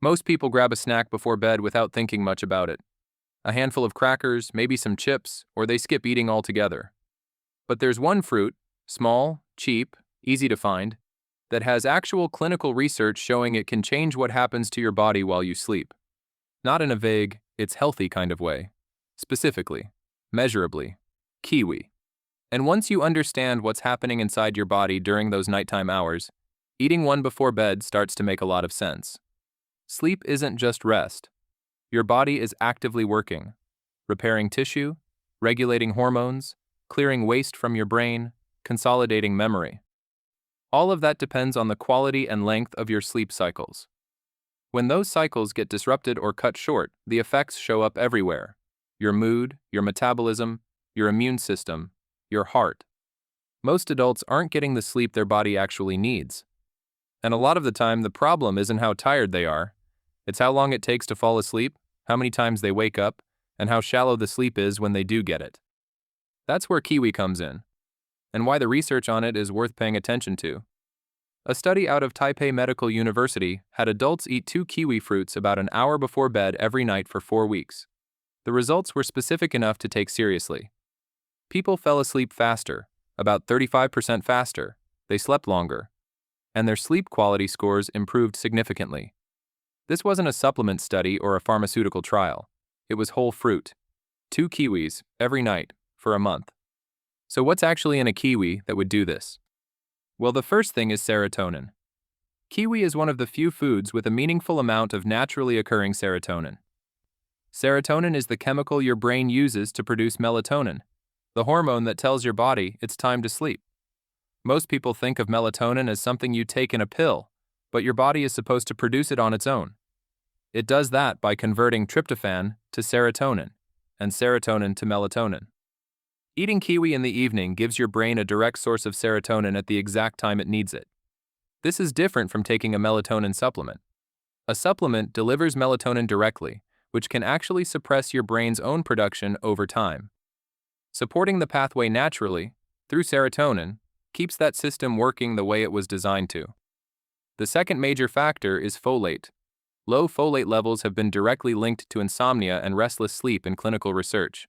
Most people grab a snack before bed without thinking much about it. A handful of crackers, maybe some chips, or they skip eating altogether. But there's one fruit, small, cheap, easy to find, that has actual clinical research showing it can change what happens to your body while you sleep. Not in a vague, it's healthy kind of way. Specifically, measurably, kiwi. And once you understand what's happening inside your body during those nighttime hours, eating one before bed starts to make a lot of sense. Sleep isn't just rest. Your body is actively working, repairing tissue, regulating hormones, clearing waste from your brain, consolidating memory. All of that depends on the quality and length of your sleep cycles. When those cycles get disrupted or cut short, the effects show up everywhere. Your mood, your metabolism, your immune system, your heart. Most adults aren't getting the sleep their body actually needs. And a lot of the time, the problem isn't how tired they are. It's how long it takes to fall asleep, how many times they wake up, and how shallow the sleep is when they do get it. That's where kiwi comes in, and why the research on it is worth paying attention to. A study out of Taipei Medical University had adults eat 2 kiwi fruits about an hour before bed every night for 4 weeks. The results were specific enough to take seriously. People fell asleep faster, about 35% faster, they slept longer, and their sleep quality scores improved significantly. This wasn't a supplement study or a pharmaceutical trial. It was whole fruit. 2 kiwis every night for a month. So what's actually in a kiwi that would do this? Well, the first thing is serotonin. Kiwi is one of the few foods with a meaningful amount of naturally occurring serotonin. Serotonin is the chemical your brain uses to produce melatonin, the hormone that tells your body it's time to sleep. Most people think of melatonin as something you take in a pill, but your body is supposed to produce it on its own. It does that by converting tryptophan to serotonin, and serotonin to melatonin. Eating kiwi in the evening gives your brain a direct source of serotonin at the exact time it needs it. This is different from taking a melatonin supplement. A supplement delivers melatonin directly, which can actually suppress your brain's own production over time. Supporting the pathway naturally, through serotonin, keeps that system working the way it was designed to. The second major factor is folate. Low folate levels have been directly linked to insomnia and restless sleep in clinical research.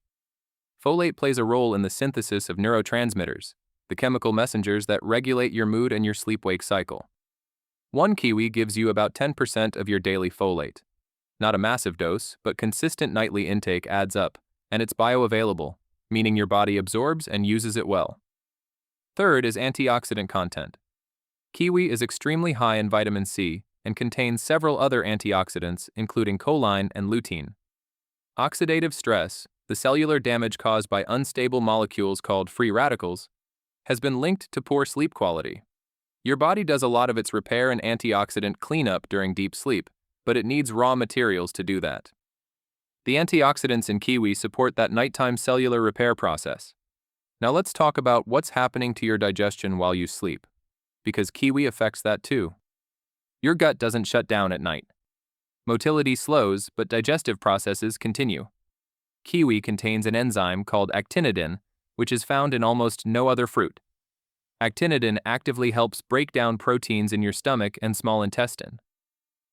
Folate plays a role in the synthesis of neurotransmitters, the chemical messengers that regulate your mood and your sleep-wake cycle. 1 kiwi gives you about 10% of your daily folate. Not a massive dose, but consistent nightly intake adds up, and it's bioavailable, meaning your body absorbs and uses it well. Third is antioxidant content. Kiwi is extremely high in vitamin C and contains several other antioxidants, including choline and lutein. Oxidative stress, the cellular damage caused by unstable molecules called free radicals, has been linked to poor sleep quality. Your body does a lot of its repair and antioxidant cleanup during deep sleep, but it needs raw materials to do that. The antioxidants in kiwi support that nighttime cellular repair process. Now let's talk about what's happening to your digestion while you sleep, because kiwi affects that too. Your gut doesn't shut down at night. Motility slows, but digestive processes continue. Kiwi contains an enzyme called actinidin, which is found in almost no other fruit. Actinidin actively helps break down proteins in your stomach and small intestine.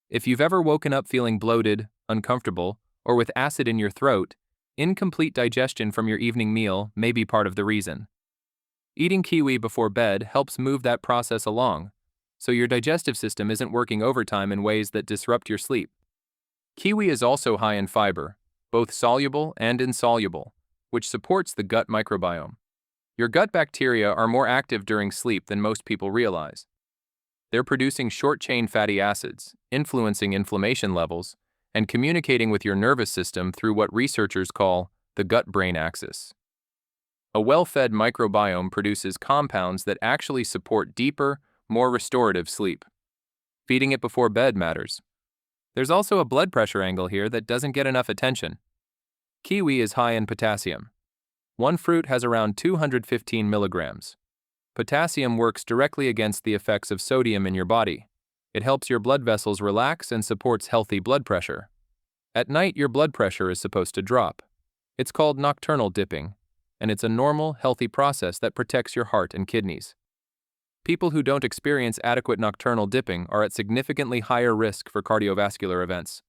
If you've ever woken up feeling bloated, uncomfortable, or with acid in your throat, incomplete digestion from your evening meal may be part of the reason. Eating kiwi before bed helps move that process along, so your digestive system isn't working overtime in ways that disrupt your sleep. Kiwi is also high in fiber, both soluble and insoluble, which supports the gut microbiome. Your gut bacteria are more active during sleep than most people realize. They're producing short-chain fatty acids, influencing inflammation levels, and communicating with your nervous system through what researchers call the gut-brain axis. A well-fed microbiome produces compounds that actually support deeper, more restorative sleep. Feeding it before bed matters. There's also a blood pressure angle here that doesn't get enough attention. Kiwi is high in potassium. One fruit has around 215 milligrams. Potassium works directly against the effects of sodium in your body. It helps your blood vessels relax and supports healthy blood pressure. At night, your blood pressure is supposed to drop. It's called nocturnal dipping, and it's a normal, healthy process that protects your heart and kidneys. People who don't experience adequate nocturnal dipping are at significantly higher risk for cardiovascular events.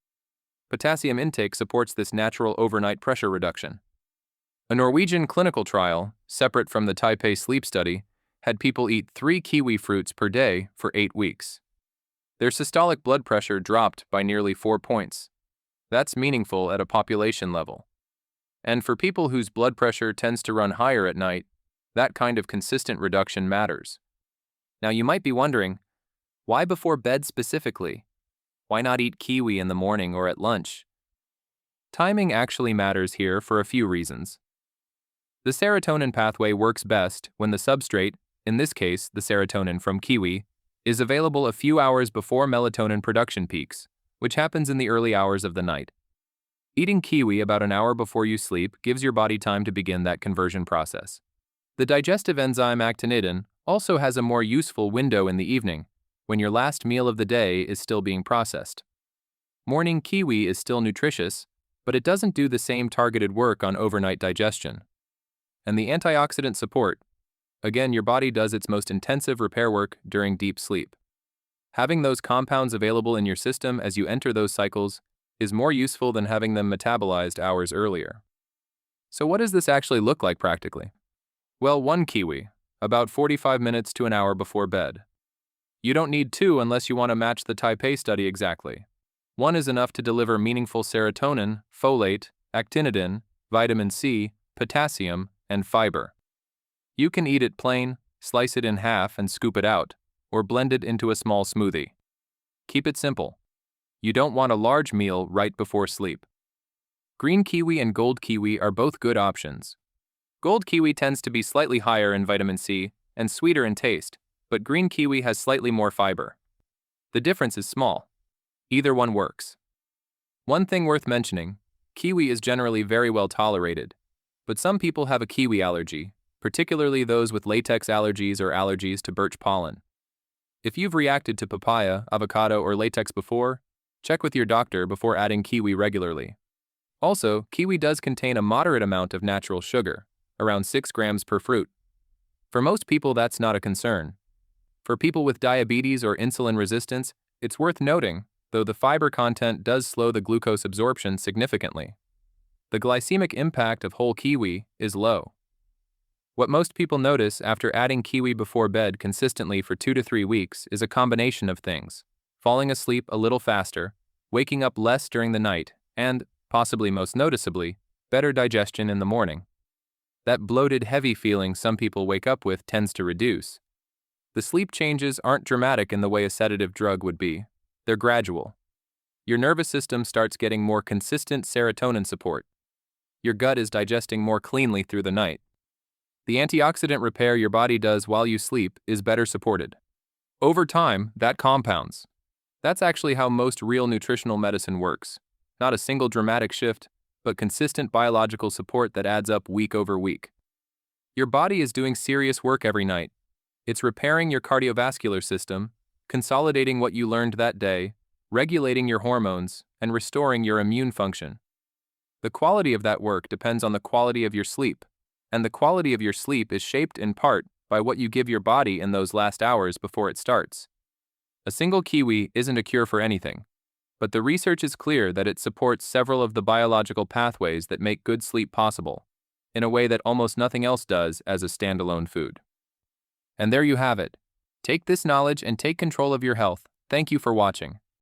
Potassium intake supports this natural overnight pressure reduction. A Norwegian clinical trial, separate from the Taipei sleep study, had people eat 3 kiwi fruits per day for 8 weeks. Their systolic blood pressure dropped by nearly 4 points. That's meaningful at a population level. And for people whose blood pressure tends to run higher at night, that kind of consistent reduction matters. Now you might be wondering, why before bed specifically? Why not eat kiwi in the morning or at lunch? Timing actually matters here for a few reasons. The serotonin pathway works best when the substrate, in this case the serotonin from kiwi, is available a few hours before melatonin production peaks, which happens in the early hours of the night. Eating kiwi about an hour before you sleep gives your body time to begin that conversion process. The digestive enzyme actinidin also has a more useful window in the evening, when your last meal of the day is still being processed. Morning kiwi is still nutritious, but it doesn't do the same targeted work on overnight digestion. And the antioxidant support, again, your body does its most intensive repair work during deep sleep. Having those compounds available in your system as you enter those cycles is more useful than having them metabolized hours earlier. So what does this actually look like practically? Well, 1 kiwi, about 45 minutes to an hour before bed. You don't need 2 unless you want to match the Taipei study exactly. 1 is enough to deliver meaningful serotonin, folate, actinidin, vitamin C, potassium, and fiber. You can eat it plain, slice it in half and scoop it out, or blend it into a small smoothie. Keep it simple. You don't want a large meal right before sleep. Green kiwi and gold kiwi are both good options. Gold kiwi tends to be slightly higher in vitamin C and sweeter in taste, but green kiwi has slightly more fiber. The difference is small. Either one works. One thing worth mentioning, kiwi is generally very well tolerated, but some people have a kiwi allergy, particularly those with latex allergies or allergies to birch pollen. If you've reacted to papaya, avocado, or latex before, check with your doctor before adding kiwi regularly. Also, kiwi does contain a moderate amount of natural sugar, around 6 grams per fruit. For most people, that's not a concern. For people with diabetes or insulin resistance, it's worth noting, though the fiber content does slow the glucose absorption significantly. The glycemic impact of whole kiwi is low. What most people notice after adding kiwi before bed consistently for 2 to 3 weeks is a combination of things: falling asleep a little faster, waking up less during the night, and, possibly most noticeably, better digestion in the morning. That bloated, heavy feeling some people wake up with tends to reduce. The sleep changes aren't dramatic in the way a sedative drug would be. They're gradual. Your nervous system starts getting more consistent serotonin support. Your gut is digesting more cleanly through the night. The antioxidant repair your body does while you sleep is better supported. Over time, that compounds. That's actually how most real nutritional medicine works. Not a single dramatic shift, but consistent biological support that adds up week over week. Your body is doing serious work every night. It's repairing your cardiovascular system, consolidating what you learned that day, regulating your hormones, and restoring your immune function. The quality of that work depends on the quality of your sleep, and the quality of your sleep is shaped in part by what you give your body in those last hours before it starts. A single kiwi isn't a cure for anything, but the research is clear that it supports several of the biological pathways that make good sleep possible, in a way that almost nothing else does as a standalone food. And there you have it. Take this knowledge and take control of your health. Thank you for watching.